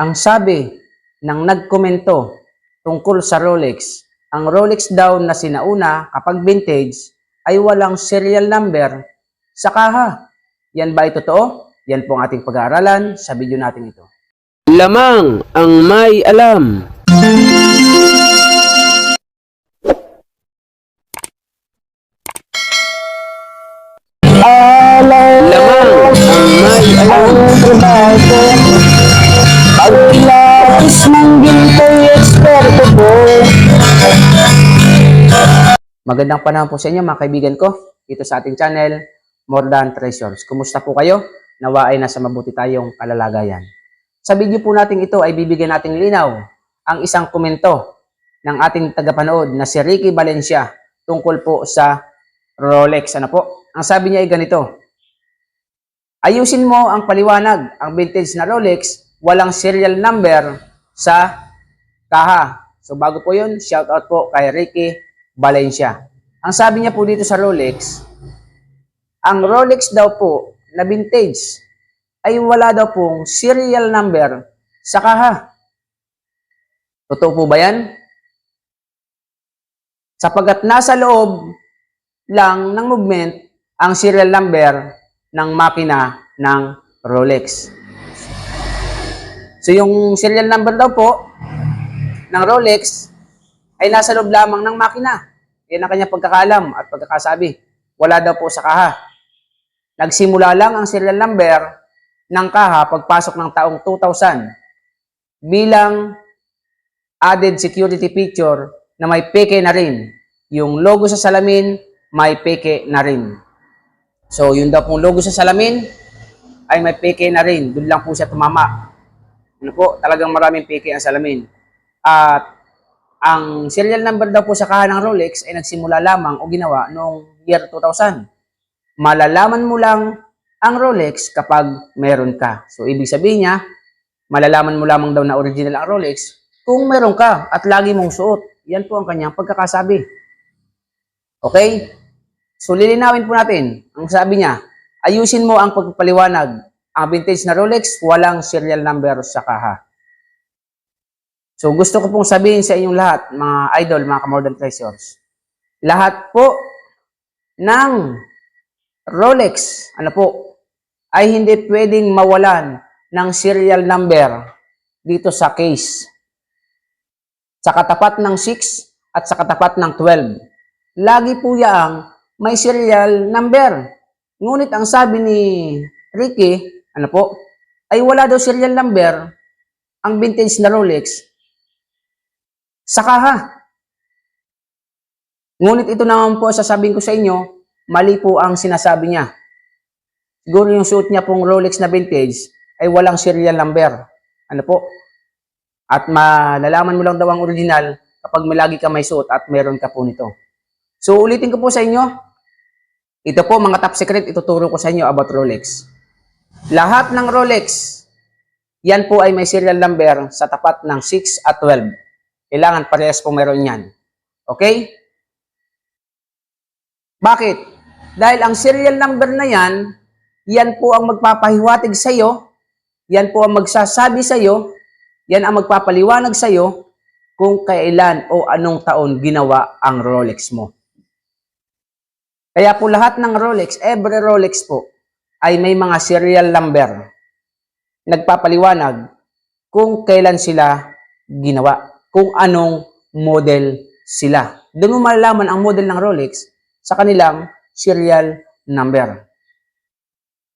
Ang sabi ng nagkomento tungkol sa Rolex, ang Rolex daw na sinauna kapag vintage ay walang serial number sa kaha. Yan ba ay totoo? Yan po ang ating pag-aaralan sa video natin ito. Lamang ang may alam. Lamang ang may alam. Pagkilapis ng ginto'y eksperto ko. Magandang panahon po sa inyo mga kaibigan ko dito sa ating channel, More Than Treasures. Kumusta po kayo? Nawa ay nasa mabuti tayong kalalagayan. Sa video po natin ito ay bibigyan nating linaw ang isang komento ng ating tagapanood na si Ricky Valencia tungkol po sa Rolex. Ano po? Ang sabi niya ay ganito: ayusin mo ang paliwanag, ang vintage na Rolex, walang serial number sa kaha. So bago po yun, shout out po kay Ricky Valencia. Ang sabi niya po dito sa Rolex, ang Rolex daw po na vintage ay wala daw pong serial number sa kaha. Totoo po ba yan? Sapagkat nasa loob lang ng movement ang serial number ng makina ng Rolex. So yung serial number daw po ng Rolex ay nasa loob lamang ng makina. Yan ang kanyang pagkakaalam at pagkakasabi. Wala daw po sa kaha. Nagsimula lang ang serial number ng kaha pagpasok ng taong 2000 bilang added security feature na may peke na rin. Yung logo sa salamin may peke na rin. So yun daw pong logo sa salamin ay may peke na rin. Doon lang po siya tumama. Ano po, talagang maraming peke ang salamin. At ang serial number daw po sa kaha ng Rolex ay nagsimula lamang o ginawa noong year 2000. Malalaman mo lang ang Rolex kapag meron ka. So, ibig sabihin niya, malalaman mo lamang daw na original ang Rolex kung meron ka at lagi mong suot. Yan po ang kanyang pagkakasabi. Okay? So, lilinawin po natin. Ang sabi niya, ayusin mo ang pagpapaliwanag. Ang vintage na Rolex, walang serial number sa kaha. So, gusto ko pong sabihin sa inyong lahat, mga idol, mga ka-More Than Treasures. Lahat po ng Rolex, ano po, ay hindi pwedeng mawalan ng serial number dito sa case. Sa katapat ng 6 at sa katapat ng 12. Lagi po yang may serial number. Ngunit ang sabi ni Ricky, ano po, ay wala daw serial number ang vintage na Rolex sa kaha. Ngunit ito naman po sasabihin ko sa inyo, mali po ang sinasabi niya. Siguro yung suot niya pong Rolex na vintage ay walang serial number. Ano po? At malalaman mo lang daw ang original kapag lagi ka may suot at meron ka po nito. So ulitin ko po sa inyo. Ito po mga top secret, ituturo ko sa inyo about Rolex. Lahat ng Rolex, yan po ay may serial number sa tapat ng 6 at 12. Kailangan parehas po meron yan. Okay? Bakit? Dahil ang serial number na yan po ang magpapahiwatig sa iyo, yan po ang magsasabi sa iyo, yan ang magpapaliwanag sa iyo kung kailan o anong taon ginawa ang Rolex mo. Kaya po lahat ng Rolex, every Rolex po, ay may mga serial number. Nagpapaliwanag kung kailan sila ginawa, kung anong model sila. Doon mo malalaman ang model ng Rolex sa kanilang serial number.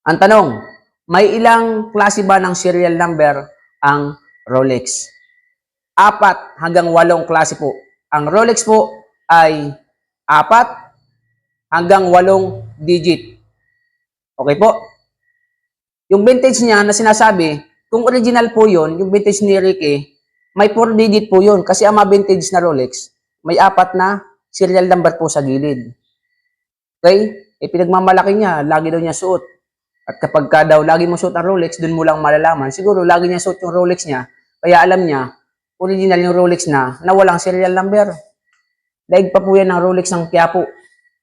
Ang tanong, may ilang klase ba ng serial number ang Rolex? 4 hanggang 8 klase po. Ang Rolex po ay 4 hanggang 8 digit. Okay po? Yung vintage niya na sinasabi, kung original po yun, yung vintage ni Ricky, may 4 digit po yun. Kasi ang mga vintage na Rolex, may 4 na serial number po sa gilid. Okay? Pinagmamalaki niya, lagi daw niya suot. At kapag ka daw lagi mo suot ang Rolex, dun mo lang malalaman. Siguro lagi niya suot yung Rolex niya, kaya alam niya, original yung Rolex na walang serial number. Daig pa po yan ng Rolex ng Quiapo.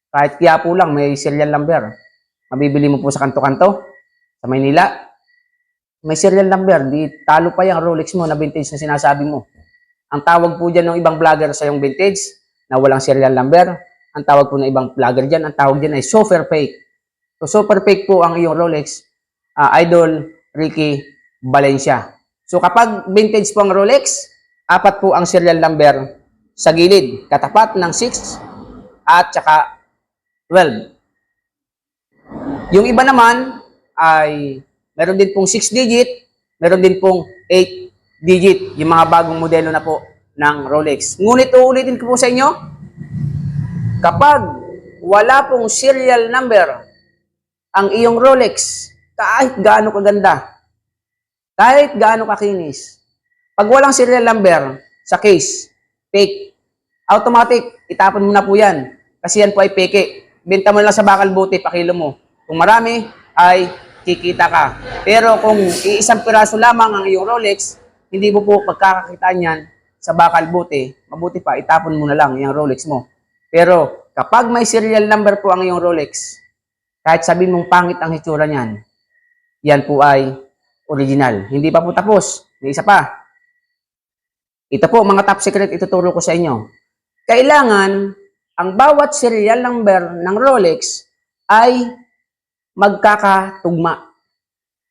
Kahit Quiapo lang, may serial number. Mabibili mo po sa kanto-kanto, sa Maynila. may serial number, di talo pa yung Rolex mo na vintage na sinasabi mo. Ang tawag po dyan ng ibang vlogger sa yung vintage na walang serial number, ang tawag po ng ibang vlogger dyan, ang tawag dyan ay super fake. So super fake po ang iyong Rolex, Idol Ricky Valencia. So kapag vintage po ang Rolex, 4 po ang serial number sa gilid, katapat ng 6 at saka 12. Yung iba naman ay meron din pong 6 digit, meron din pong 8 digit, yung mga bagong modelo na po ng Rolex. Ngunit uulitin ko po sa inyo, kapag wala pong serial number ang iyong Rolex, kahit gaano kaganda, kahit gaano kakinis, pag walang serial number sa case, fake, automatic, itapon mo na po yan. Kasi yan po ay peke. Benta mo lang sa bakal bote, pakilo mo. Kung marami, ay kikita ka. Pero kung iisang piraso lamang ang iyong Rolex, hindi mo po pagkakakitaan yan sa bakal bote, mabuti pa, itapon mo na lang yung Rolex mo. Pero kapag may serial number po ang iyong Rolex, kahit sabihin mong pangit ang hitsura niyan, yan po ay original. Hindi pa po tapos. May isa pa. Ito po, mga top secret, ituturo ko sa inyo. Kailangan, ang bawat serial number ng Rolex ay magkakatugma.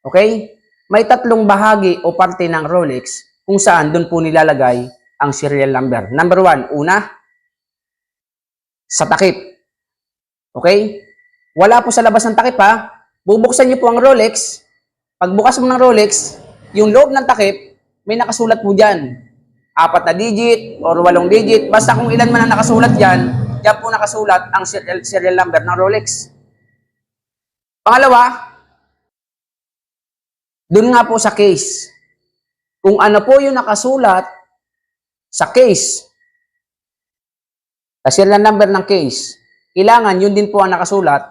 Okay? May 3 bahagi o parte ng Rolex kung saan doon po nilalagay ang serial number. Number 1, una, sa takip. Okay? Wala po sa labas ng takip ha. Bubuksan niyo po ang Rolex. Pagbukas mo ng Rolex, yung loob ng takip, may nakasulat po dyan. 4 na digit or 8 digit. Basta kung ilan man ang nakasulat dyan, dyan po nakasulat ang serial number ng Rolex. Pangalawa, doon nga po sa case. Kung ano po yung nakasulat sa case, sa serial number ng case, kailangan yun din po ang nakasulat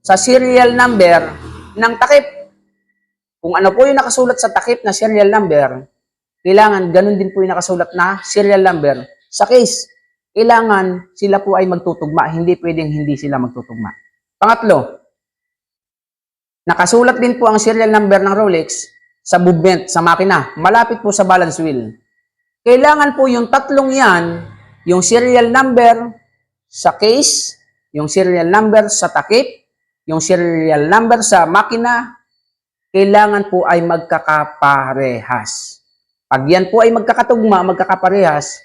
sa serial number ng takip. Kung ano po yung nakasulat sa takip na serial number, kailangan ganun din po yung nakasulat na serial number sa case. Kailangan sila po ay magtutugma. Hindi pwedeng hindi sila magtutugma. Pangatlo, nakasulat din po ang serial number ng Rolex sa movement, sa makina. Malapit po sa balance wheel. Kailangan po yung 3 yan, yung serial number sa case, yung serial number sa takip, yung serial number sa makina, kailangan po ay magkakaparehas. Pag yan po ay magkakatugma, magkakaparehas,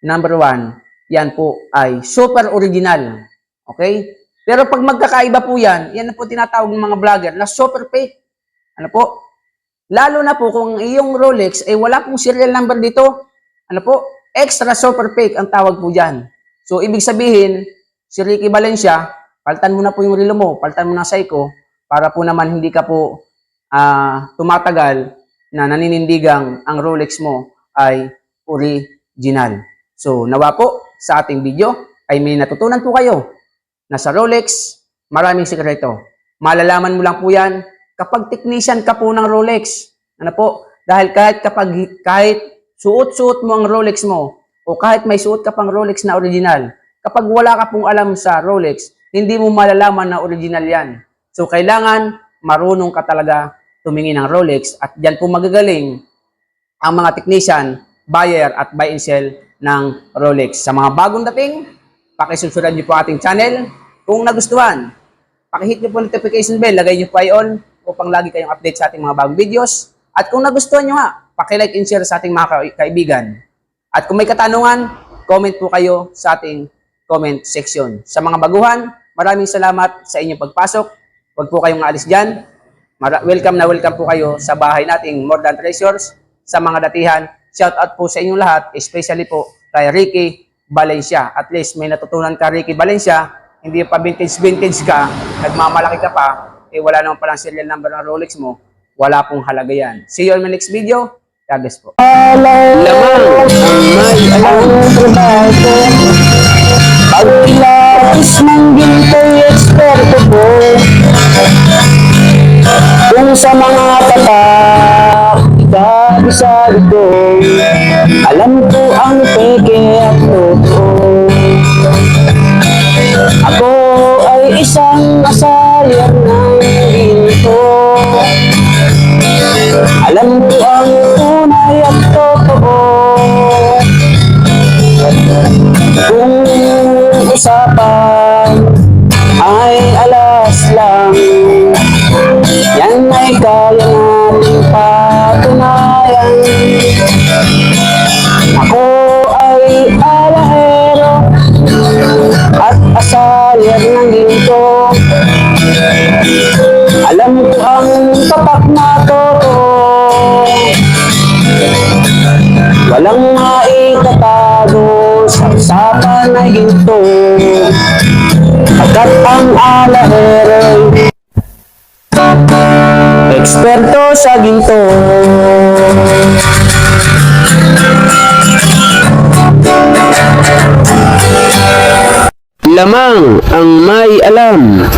number 1, yan po ay super original. Okay? Pero pag magkakaiba po yan po tinatawag ng mga vlogger na super fake. Ano po? Lalo na po kung iyong Rolex ay wala pong serial number dito. Ano po? Extra super fake ang tawag po dyan. So, ibig sabihin, si Ricky Valencia, paltan mo na po yung relo mo, paltan mo na Seiko, para po naman hindi ka po tumatagal na naninindigang ang Rolex mo ay original. So, nawa po sa ating video ay may natutunan po kayo na sa Rolex, maraming sikreto. Malalaman mo lang po yan kapag technician ka po ng Rolex. Ano po? Dahil kahit suot-suot mo ang Rolex mo o kahit may suot ka pang Rolex na original, kapag wala ka pong alam sa Rolex, hindi mo malalaman na original yan. So, kailangan marunong ka talaga tumingin ng Rolex at diyan po magagaling ang mga technician, buyer at buy and sell ng Rolex. Sa mga bagong dating, pakisusunod niyo po ating channel. Kung nagustuhan, pakihit niyo po notification bell, lagay niyo po ay on upang lagi kayong update sa ating mga bagong videos. At kung nagustuhan niyo nga, pakilike and share sa ating mga kaibigan. At kung may katanungan, comment po kayo sa ating comment section. Sa mga baguhan, maraming salamat sa inyong pagpasok. Huwag po kayong aalis dyan. Welcome na welcome po kayo sa bahay nating More Than Treasures. Sa mga datihan, shout out po sa inyong lahat, especially po kay Ricky Valencia. At least may natutunan ka, Ricky Valencia, hindi pa vintage ka, nagmamalaki ka pa, wala naman palang serial number ng Rolex mo, wala pong halaga yan. See you on my next video. God bless po. Lamang ang may alam. Pagkilapis ng ginto'y eksperto ko. Kung sa mga tatak, ikabisado ko, alam ko ang peke at totoo. Ako ay isang asalyan ng ginto. Alam ko ang tunay at totoo. Kung usapan ay alas lang, yan ay kaya nating patunayan. Ako ay alahero at asalyan ng ginto. Alam ko ang tapat na totoo. Walang maitatago sa usapan ay ginto. Pagkat ang alahero'y eksperto sa ginto. Lamang ang may alam.